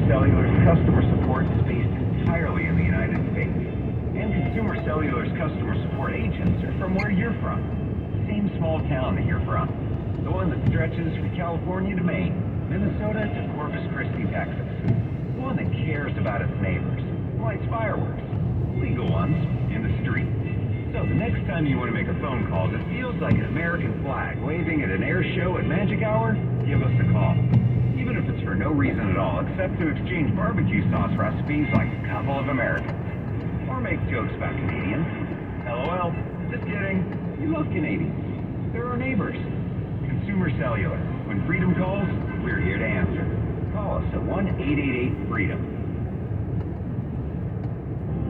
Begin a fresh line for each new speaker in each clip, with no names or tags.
Cellular's customer support is based entirely in the United States. And Consumer Cellular's customer support agents are from where you're from. The same small town that you're from. The one that stretches from California to Maine, Minnesota to Corpus Christi, Texas. The one that cares about its neighbors, lights fireworks, legal ones, in the street. So the next time you want to make a phone call that feels like an American flag waving at an air show at magic hour, give us a call. Even if it's for no reason at all, except to exchange barbecue sauce recipes like a couple of Americans. Or make jokes about Canadians. LOL, just kidding. You love Canadians. They're our neighbors. Consumer Cellular. When freedom calls, we're here to answer. Call us at 1-888-FREEDOM.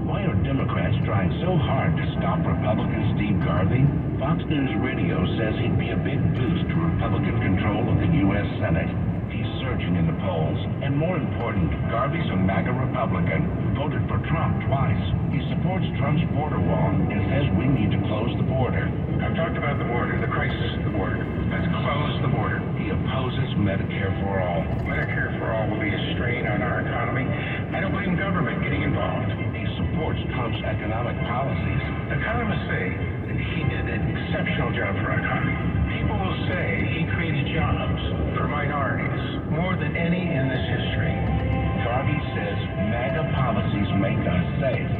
Why are Democrats trying so hard to stop Republican Steve Garvey? Fox News Radio says he'd be a big boost to Republican control of the U.S. Senate. He's surging in the polls. And more important, Garvey's a MAGA Republican who voted for Trump twice. He supports Trump's border wall and says we need to close the border.
I've talked about the border, the crisis of the border. Let's close the border.
He opposes Medicare for all.
Medicare for all will be a strain on our economy. I don't blame government getting involved.
He supports Trump's economic policies.
Economists say that he did an exceptional job for our economy. People will say he created jobs for minorities more than any in this history.
Garvey says MAGA policies make us safe.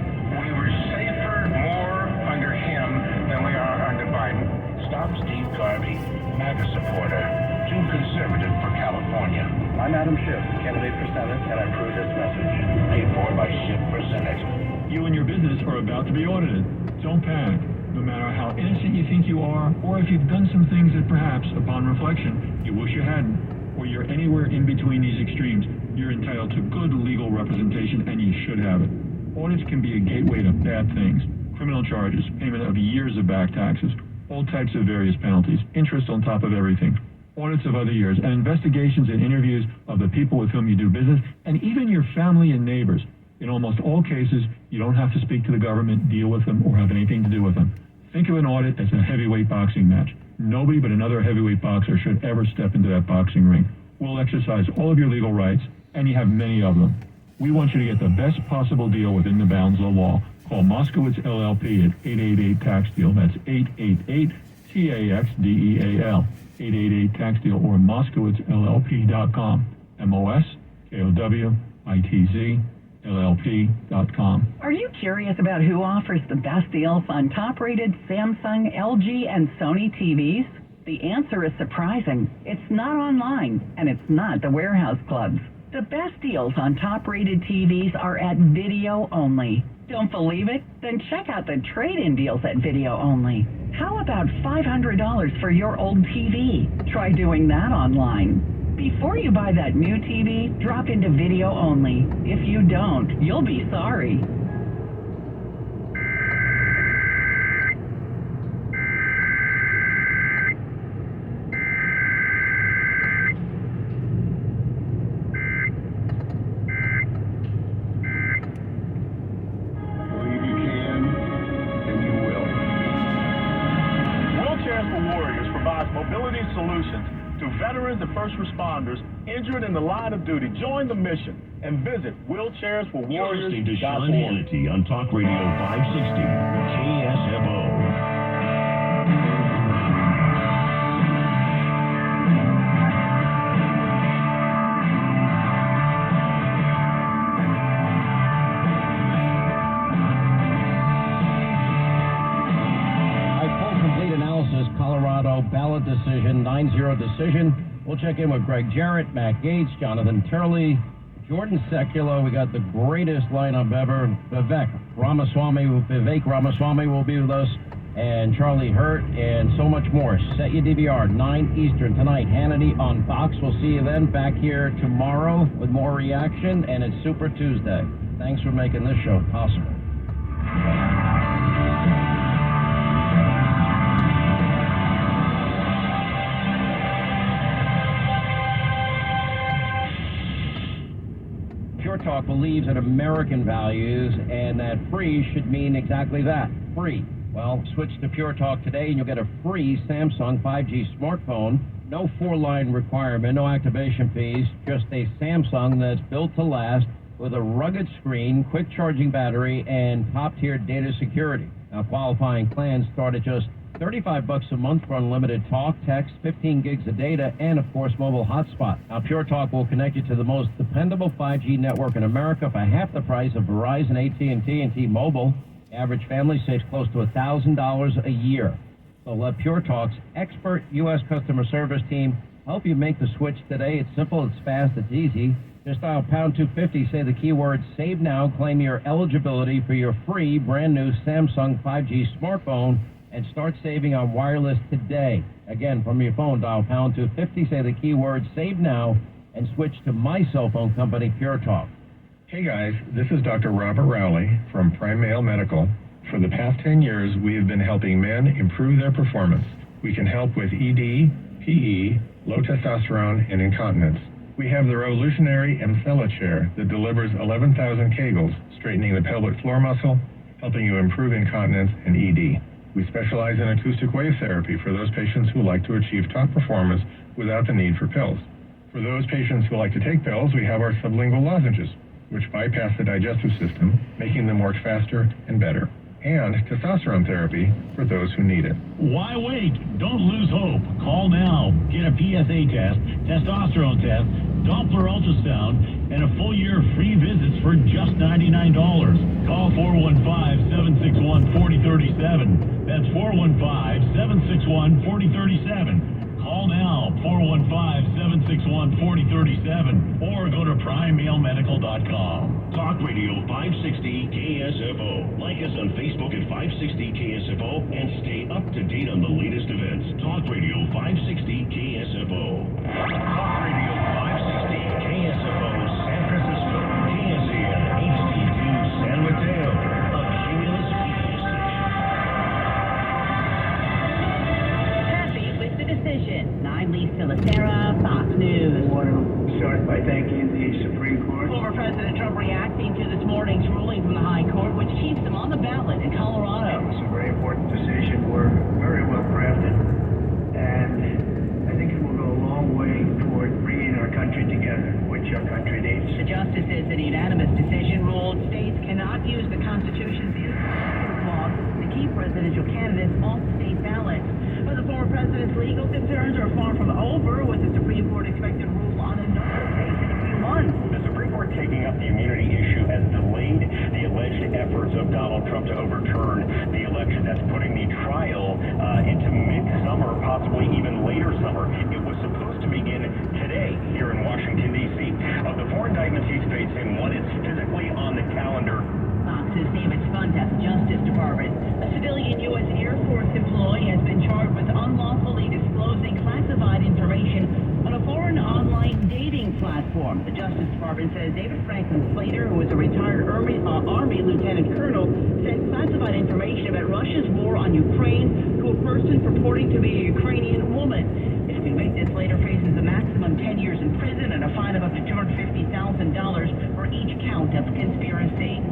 We were safer more under him than we are under Biden.
Stop Steve Garvey, MAGA supporter, too conservative for California.
I'm Adam Schiff, candidate for Senate, and I approve this message.
Paid for by Schiff for Senate.
You and your business are about to be audited. Don't panic. No matter how innocent you think you are, or if you've done some things that perhaps, upon reflection, you wish you hadn't, or you're anywhere in between these extremes, you're entitled to good legal representation, and you should have it. Audits can be a gateway to bad things. Criminal charges, payment of years of back taxes, all types of various penalties, interest on top of everything, audits of other years, and investigations and interviews of the people with whom you do business, and even your family and neighbors. In almost all cases, you don't have to speak to the government, deal with them, or have anything to do with them. Think of an audit as a heavyweight boxing match. Nobody but another heavyweight boxer should ever step into that boxing ring. We'll exercise all of your legal rights, and you have many of them. We want you to get the best possible deal within the bounds of the law. Call Moskowitz LLP at 888-TAX-DEAL. That's 888-TAXDEAL. 888-TAX-DEAL or MoskowitzLLP.com. MOSKOWITZ-LLP.com.
Are you curious about who offers the best deals on top-rated Samsung, LG, and Sony TVs? The answer is surprising. It's not online, and it's not the warehouse clubs. The best deals on top-rated TVs are at Video Only. Don't believe it? Then check out the trade-in deals at Video Only. How about $500 for your old TV? Try doing that online. Before you buy that new TV, drop into Video Only. If you don't, you'll be sorry.
Believe you can, and you will.
Wheelchairs for Warriors provides mobility solutions to veterans and first responders injured in the line of duty. Join the mission and visit wheelchairsforwarriors.org.
You're listening to Sean Hannity on Talk Radio 560 KSFO.
Colorado ballot decision, 9-0 decision. We'll check in with Greg Jarrett, Matt Gates, Jonathan Turley, Jordan Seculo. We got the greatest lineup ever. Vivek Ramaswamy will be with us, and Charlie Hurt, and so much more. Set your DVR, 9 Eastern tonight. Hannity on Fox. We'll see you then back here tomorrow with more reaction, and it's Super Tuesday. Thanks for making this show possible. Pure Talk believes in American values, and that free should mean exactly that, free. Well, switch to Pure Talk today, and you'll get a free Samsung 5G smartphone No 4-line requirement, no activation fees, just a Samsung that's built to last with a rugged screen, quick charging battery, and top-tier data security. Now, qualifying plans start at just $35 a month for unlimited talk, text, 15 gigs of data, and, of course, mobile hotspot. Now, Pure Talk will connect you to the most dependable 5G network in America for half the price of Verizon, AT&T, and T-Mobile. Average family saves close to $1,000 a year. So let Pure Talk's expert U.S. customer service team help you make the switch today. It's simple, it's fast, it's easy. Just dial pound 250, say the keyword save now, claim your eligibility for your free brand new Samsung 5G smartphone, and start saving on wireless today. Again, from your phone, dial pound 250, say the keyword save now, and switch to my cell phone company, Pure Talk.
Hey guys, this is Dr. Robert Rowley from Prime Male Medical. For the past 10 years, we have been helping men improve their performance. We can help with ED, PE, low testosterone, and incontinence. We have the revolutionary Emcella chair that delivers 11,000 kegels, straightening the pelvic floor muscle, helping you improve incontinence and ED. We specialize in acoustic wave therapy for those patients who like to achieve top performance without the need for pills. For those patients who like to take pills, we have our sublingual lozenges, which bypass the digestive system, making them work faster and better. And testosterone therapy for those who need it.
Why wait? Don't lose hope. Call now. Get a PSA test, testosterone test, Doppler ultrasound, and a full year of free visits for just $99. Call 415-761-4037. That's 415-761-4037. Call now, 415-761-4037, or go to PrimeMaleMedical.com. Talk Radio 560 KSFO. Like us on Facebook at 560 KSFO and stay up to date on the latest events. Talk Radio 560 KSFO. Talk Radio 560 KSFO San Francisco. KSAN HD2 San Mateo. A Cumulus media station.
Decision. I'm Lisa Lacera, Fox News.
I want to start by thanking the Supreme Court.
Former President Trump reacting to this morning's ruling from the High Court, which keeps him on the ballot in Colorado.
It was a very important decision. We're very well crafted, and I think it will go a long way toward bringing our country together, which our country needs.
The justices in a unanimous decision ruled states cannot use the Constitution's clause to keep presidential candidates off state ballots. But the former president's legal concerns are far from over, with the Supreme Court expected to rule on another case in a few months.
The Supreme Court taking up the immunity issue has delayed the alleged efforts of Donald Trump to overturn the election. That's putting the trial into mid-summer, possibly even later summer. It was supposed to begin today here in Washington, D.C. Of the four indictments he's facing, one is physically on the calendar.
Fox's David Spuntas Justice Department. A civilian U.S. Air Force employee has been charged with unlawfully disclosing classified information on a foreign online dating platform. The Justice Department says David Franklin Slater, who is a retired Army Lieutenant Colonel, sent classified information about Russia's war on Ukraine to a person purporting to be a Ukrainian woman. If convicted, Slater faces a maximum 10 years in prison and a fine of up to $250,000 for each count of conspiracy.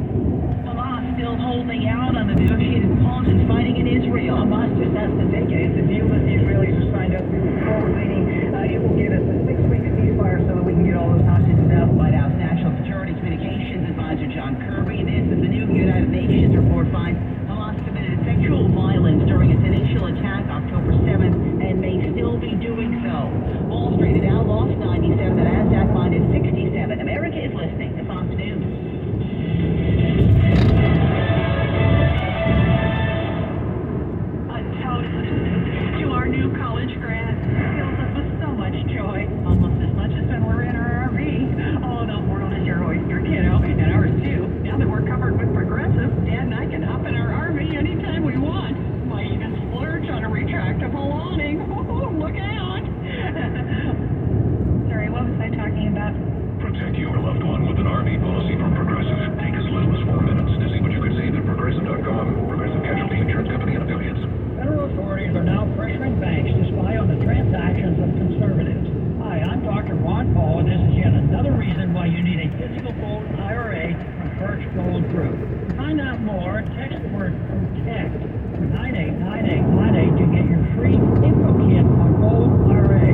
Hamas still holding out on the negotiated pause in fighting in Israel.
Hamas just has to take it. It's a deal that the Israelis have signed up to. Forward-leaning. It will give us a 6-week ceasefire so that we can get all those hostages out.
White House National Security Communications Advisor John Kirby. This is the new United Nations report finds Hamas committed sexual violence during its initial attack October 7th and may still be doing so. Wall Street and Dow lost 97, the NASDAQ minus 67. America is listening to Fox News. A toast to our new college grads. Fills us with so much joy. Almost as much as when we're in our RV. Oh, the world is your oyster, kiddo. And ours too. Now that we're covered with Progressive, Dad and I can hop in our RV anytime we want. Might even splurge on a retractable awning. Oh, look out. Sorry, what was I talking about?
Protect your loved one with an RV policy from Progressive. Take as little as 4 minutes to see what you could save at Progressive.com. Progressive Casualty Insurance Company and affiliates.
Federal authorities are now pressuring banks to spy on the transactions of conservatives. Hi, I'm Dr. Ron Paul, and this is yet another reason why you need a physical gold IRA from Birch Gold Group. To find out more, text the word PROTECT to 989898 to get your free info kit on gold IRA.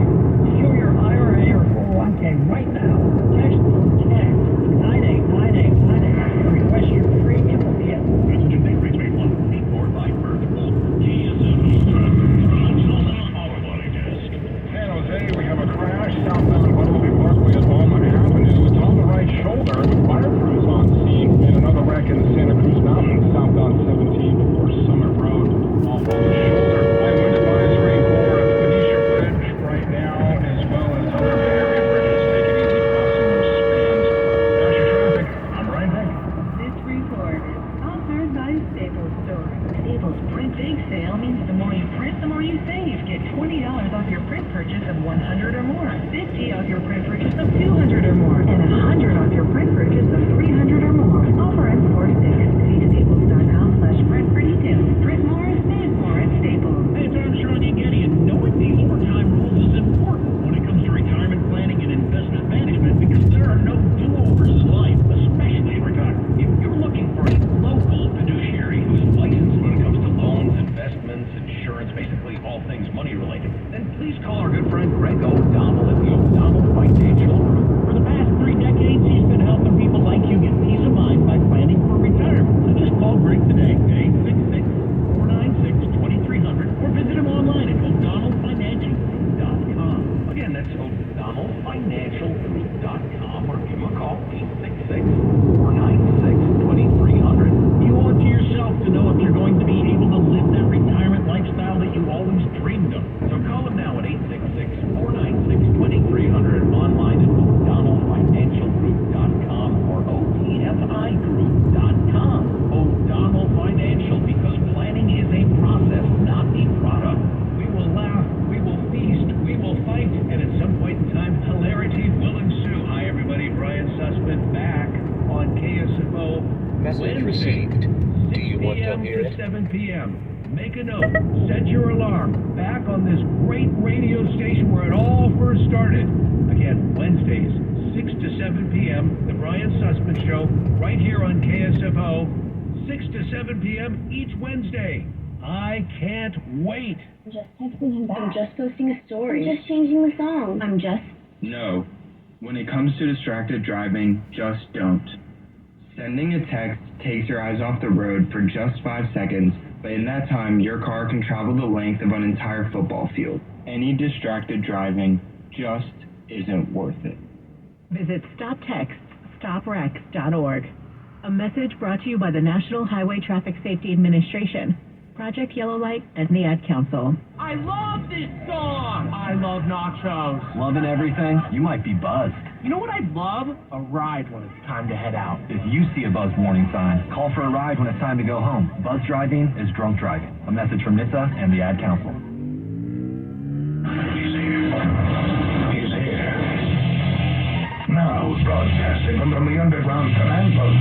Message received. Do you want to hear it?
7 p.m. Make a note. Set your alarm. Back on this great radio station where it all first started. Again, Wednesdays, 6 to 7 p.m., The Brian Sussman Show, right here on KSFO, 6 to 7 p.m. each Wednesday. I can't wait.
I'm just texting him back.
I'm just posting a story.
I'm just changing the song.
I'm just...
No. When it comes to distracted driving, just don't. Sending a text takes your eyes off the road for just 5 seconds, but in that time, your car can travel the length of an entire football field. Any distracted driving just isn't worth it.
Visit StopTextsStopWrecks.org. A message brought to you by the National Highway Traffic Safety Administration, Project Yellow Light, and the Ad Council.
I love this song! I love nachos.
Loving everything? You might be buzzed.
You know what I'd love? A ride when it's time to head out.
If you see a buzz warning sign, call for a ride when it's time to go home. Buzz driving is drunk driving. A message from NHTSA and the Ad Council.
He's here. He's here. Now broadcasting from the underground command post,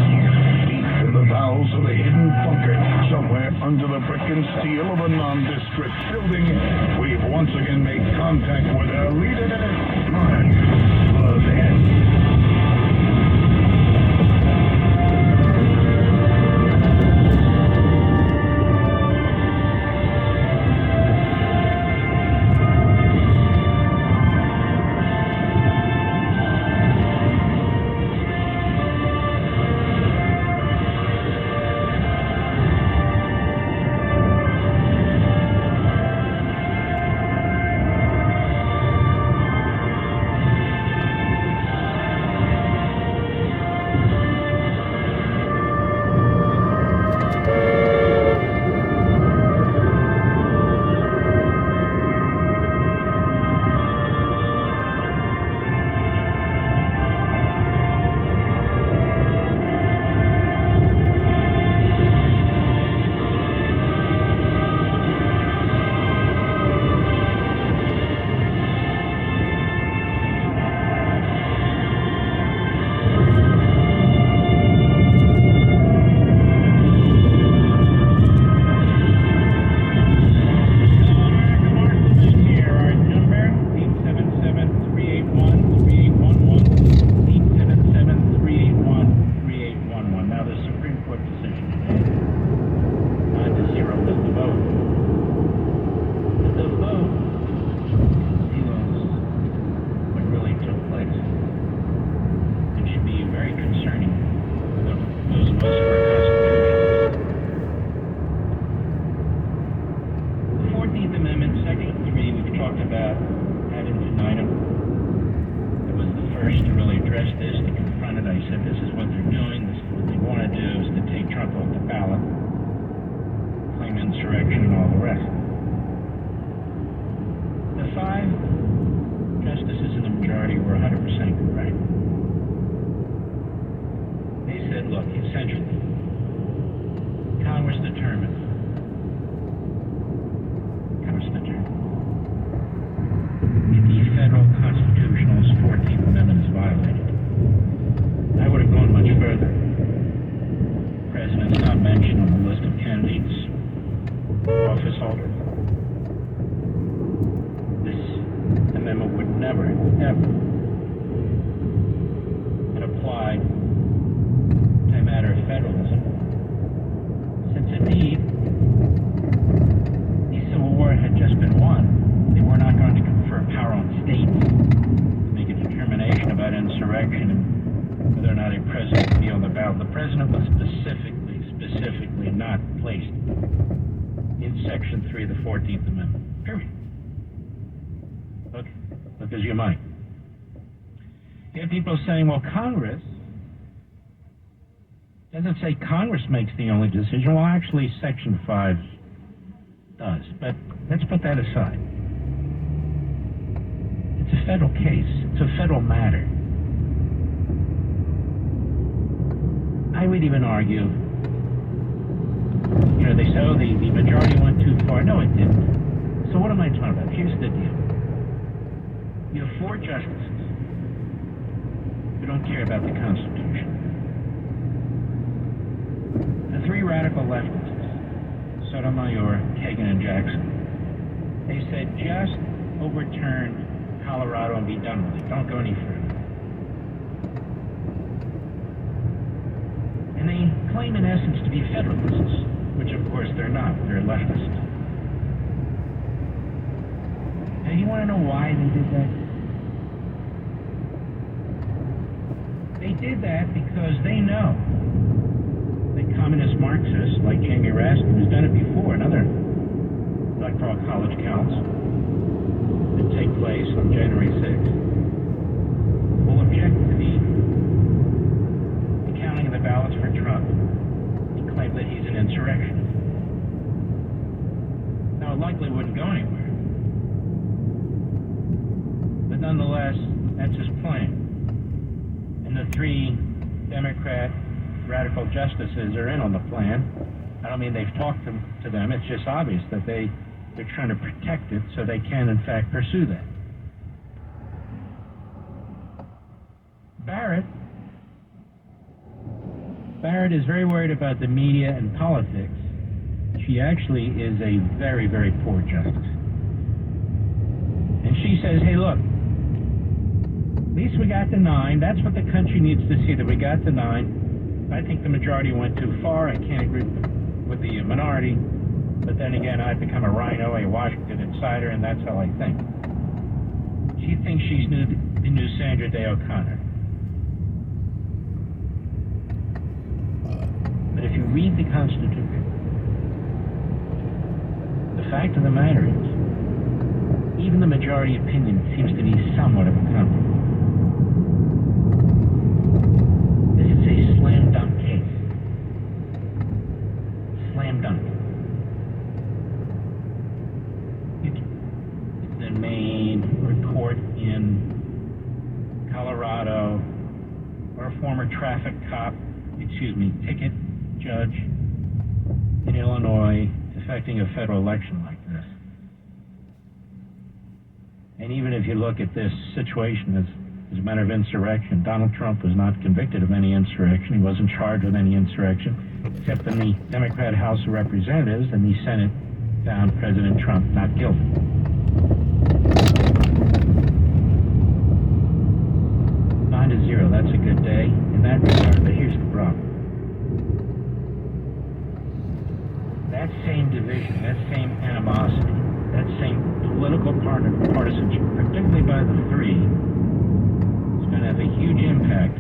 deep in the bowels of a hidden bunker, somewhere under the brick and steel of a nondescript building, we've once again made contact with our leader, Mark Levin. Saying, well, Congress doesn't say Congress makes the only decision. Well, actually, Section 5 does. But let's put that aside. It's a federal case. It's a federal matter. I would even argue, they say, oh, the majority went too far. No, it didn't. So what am I talking about? Here's the deal. You have 4 justices who don't care about the Constitution.
The three radical leftists, Sotomayor, Kagan, and Jackson, they said just overturn Colorado and be done with it. Don't go any further. And they claim in essence to be federalists, which of course they're not. They're leftists. And you want to know why they did that? They did that because they know that communist Marxists like Jamie Raskin, who's done it before in other electoral college counts that take place on January 6th, will object to the counting of the ballots for Trump and claim that he's an insurrectionist. Now, it likely wouldn't go anywhere. But nonetheless, that's his plan. And the three Democrat radical justices are in on the plan. I don't mean they've talked to them. It's just obvious that they're trying to protect it so they can, in fact, pursue that. Barrett is very worried about the media and politics. She actually is a very, very poor justice. And she says, hey, look, at least we got to 9. That's what the country needs to see, that we got to 9. I think the majority went too far. I can't agree with the minority. But then again, I've become a rhino, a Washington insider, and that's how I think. She thinks she's the new Sandra Day O'Connor. But if you read the Constitution, the fact of the matter is, even the majority opinion seems to be somewhat of a compromise. This is a slam dunk case. Slam dunk. It's in Maine, or court in Colorado, or a former ticket judge in Illinois affecting a federal election like this. And even if you look at this situation as a matter of insurrection, Donald Trump was not convicted of any insurrection. He wasn't charged with any insurrection, except in the Democrat House of Representatives, and the Senate found President Trump not guilty. Nine to 0, that's a good day in that regard, but here's the problem. That same division, that same animosity, that same political partisanship, particularly by the three, is going to have a huge impact